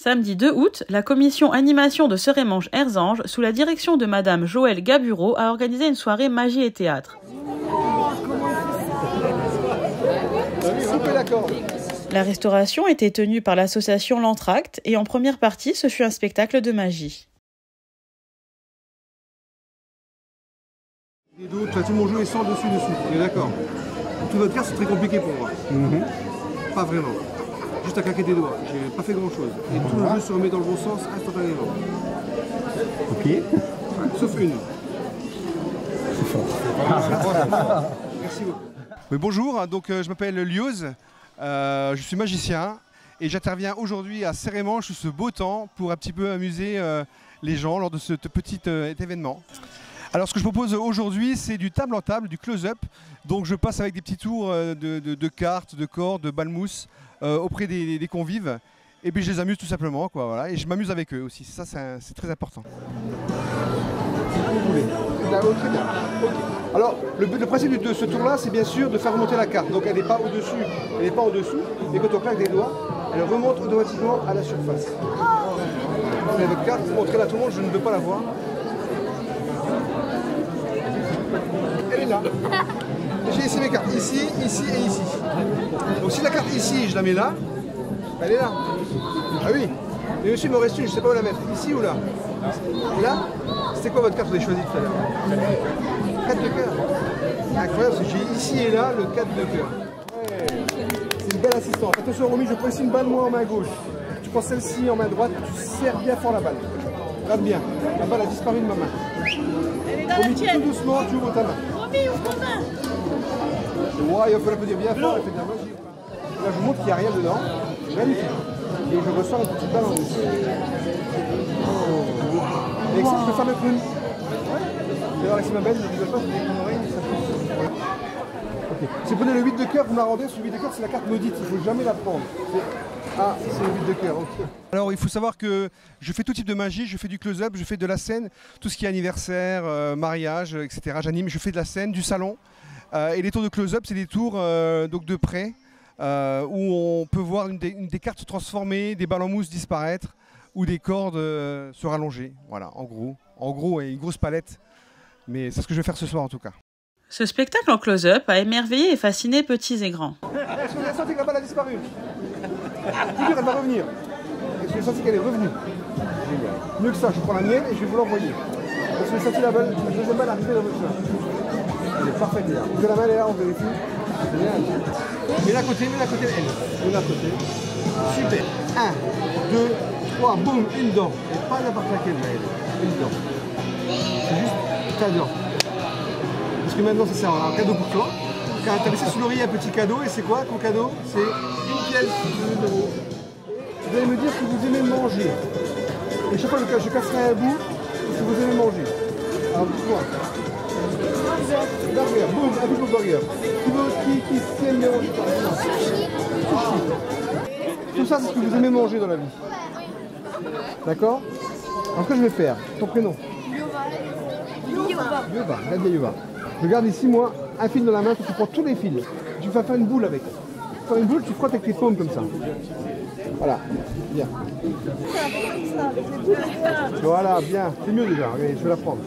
Samedi 2 août, la commission animation de Serémange-Erzange, sous la direction de Madame Joëlle Gabureau, a organisé une soirée magie et théâtre. La restauration était tenue par l'association L'Entracte et en première partie, ce fut un spectacle de magie. Et d'autres, tout mon jeu est sans dessus. On est d'accord. Tout votre cas, c'est très compliqué pour moi. Pas vraiment. Juste à claquer des doigts. J'ai pas fait grand chose. Et tout le jeu se remet dans le bon sens instantanément. Ok. Ouais, sauf une. C'est fort. Merci beaucoup. Mais bonjour, donc je m'appelle Lioz. Je suis magicien et j'interviens aujourd'hui à Serémange sous ce beau temps pour un petit peu amuser les gens lors de ce petit événement. Alors ce que je propose aujourd'hui, c'est du table en table, du close-up. Donc je passe avec des petits tours de cartes, de cordes, de balles-mousse auprès des convives. Et puis je les amuse tout simplement, quoi, voilà. Et je m'amuse avec eux aussi, ça c'est très important. Vous voulez. Très bien. Okay. Alors le principe de ce tour-là, c'est bien sûr de faire remonter la carte. Donc elle n'est pas au-dessus, elle n'est pas en dessous. Et quand on claque des doigts, elle remonte automatiquement à la surface. Vous avez votre carte, montrez-la à tout le monde, je ne veux pas la voir. Elle est là. J'ai ici mes cartes, ici, ici et ici. Donc si la carte ici, je la mets là, elle est là. Ah oui. Mais monsieur, il me reste une, je ne sais pas où la mettre. Ici ou là? Là? C'était quoi votre carte que vous avez choisi tout à l'heure? 4 de cœur. Incroyable, parce que j'ai ici et là le 4 de cœur. Ouais. C'est une belle assistante. Attention Romy, je prends ici une balle moi en main gauche. Tu prends celle-ci en main droite, tu serres bien fort la balle. Regarde bien, la balle a disparu de ma main. Elle est dans Romy, la tienne. tout doucement, tu ouvres ta main. Romy, ouvre ton main. Ouais, il faut l'applaudir bien fort, elle fait de la magie. Là, je vous montre qu'il n'y a rien dedans. Magnifique. Et je ressens une petite balle en dessous. Et avec ça, je peux faire le clown. D'ailleurs, Alexis ma belle, je ne rigole pas, c'est des conneries, mais ça pousse. Okay. Si vous prenez le 8 de cœur, vous m'arrondez, ce 8 de cœur, c'est la carte maudite, il ne faut jamais la prendre. Ah, c'est le 8 de cœur, ok. Alors, il faut savoir que je fais tout type de magie, je fais du close-up, je fais de la scène, tout ce qui est anniversaire, mariage, etc. J'anime, je fais de la scène, du salon. Et les tours de close-up, c'est des tours donc de près, où on peut voir des cartes se transformer, des balles en mousse disparaître, ou des cordes se rallonger. Voilà, en gros, et une grosse palette. Mais c'est ce que je vais faire ce soir en tout cas. Ce spectacle en close-up a émerveillé et fasciné petits et grands. Est-ce que vous avez senti que la balle a disparu? Je veux dire, elle va revenir. Est-ce que vous avez senti qu'elle est revenue? Mieux que ça, je prends la mienne et je vais vous l'envoyer. Est-ce que vous avez senti la deuxième balle arriver dans votre main? Elle est parfaite là. Vous avez la main, elle est là, on vérifie. Génial. Mets-la à côté, elle. Mets-la à côté. Super. 1, 2, 3, boum, une dent. Et pas n'importe laquelle, Maëlle. Une dent. C'est juste ta dent. Parce que maintenant, ça sert à un cadeau pour toi. Car tu as laissé sous l'oreiller un petit cadeau. Et c'est quoi ton cadeau? C'est une pièce de 1 euro. Vous allez me dire que vous aimez manger. Et chaque fois que je casserai un bout, que vous aimez manger. Alors dites-moi. Burger, boum, un double burger. Qui aime bien manger? Sushi. Tout ça, c'est ce que vous aimez manger dans la vie. D'accord? Alors ce que je vais faire, ton prénom? Yuva, Nadia Yuva. Je garde ici, moi, un fil dans la main, tu prends tous les fils. Tu vas faire une boule avec. Pour faire une boule, tu frottes avec tes paumes comme ça. Voilà, bien. Voilà, bien. C'est mieux déjà, regardez, je vais la prendre.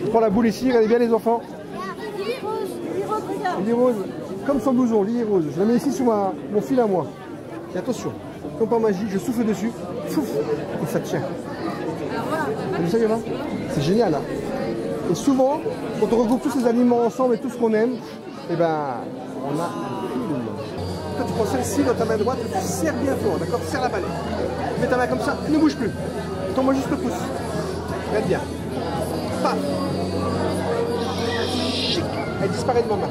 Je prends la boule ici, regardez bien les enfants. Lily rose, comme son blouson, Lily rose. Je la mets ici sur mon fil à moi. Et attention, comme par magie, je souffle dessus, fouf, et ça tient. T'as vu ça, Yova? C'est génial, hein? Et souvent, quand on regroupe tous ces aliments ensemble et tout ce qu'on aime, eh ben, on a tout. Toi, tu prends celle-ci dans ta main droite, tu serres bien fort, d'accord? Serre la balle. Tu mets ta main comme ça, ne bouge plus. Tends-moi juste le pouce. Regarde bien. Paf! Chic. Elle disparaît de ma main.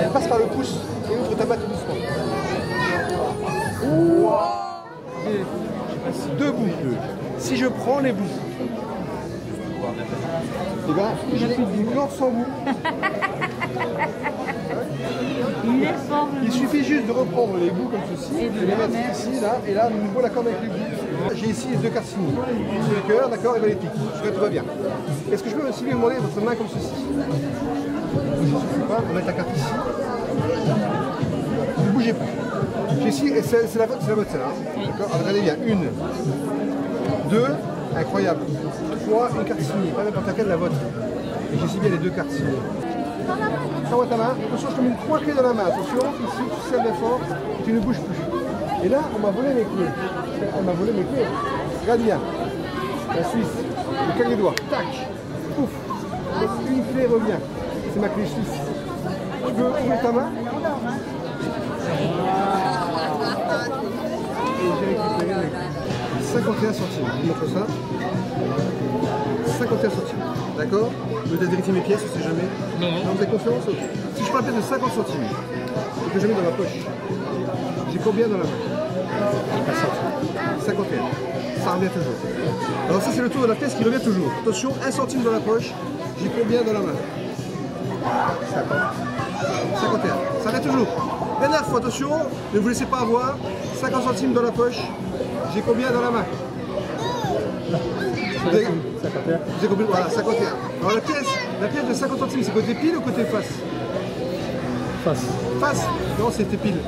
Elle passe par le pouce et ouvre ta main tout doucement. Wow. Deux bouts. Si je prends les bouts, et bien, j'ai une corde sans bout. Il suffit juste de reprendre les bouts comme ceci, et de les mettre ici, là, et là, nous nouveau la corde avec les bouts. J'ai ici les 2 cartes signées. C'est le cœur, d'accord, et bien les piques. Je tout va bien. Est-ce que je peux aussi vous demander votre main comme ceci? Il ne suffit pas, on met la carte ici. Ne bougez pas. J'ai ici, c'est la vôtre celle-là. D'accord. Alors, regardez bien. 1, 2, incroyable. 3, une carte signée. Pas n'importe laquelle, la vôtre. Et j'ai bien les 2 cartes signées. Prends-moi ta main. Attention, je te mets 3 clés dans la main. Attention, ici, tu serres bien fort et tu ne bouges plus. Et là, on m'a volé mes clés. On m'a volé mes clés. Regarde bien. La Suisse. Le claque des doigts. Tac. Ouf. Une clé revient. C'est ma clé suisse. Tu peux ouvrir ta main. Et j'ai récupéré 51 centimes. Je vous montre ça. 51 centimes. D'accord? Vous avez vérifié mes pièces, on ne sait jamais. Non, vous avez confiance? Si je prends la pièce de 50 centimes et que je mets dans ma poche, j'ai combien dans la main? 51. Ça revient toujours. Alors ça c'est le tour de la pièce qui revient toujours. Attention, 1 centime dans la poche, j'ai combien dans la main? 50. 51. Ça revient toujours. Dernière fois, attention, ne vous laissez pas avoir. 50 centimes dans la poche, j'ai combien dans la main? Vous avez compris? Voilà, 51. Alors la pièce de 50 centimes, c'est côté pile ou côté face? Face. Face? Non, c'était pile.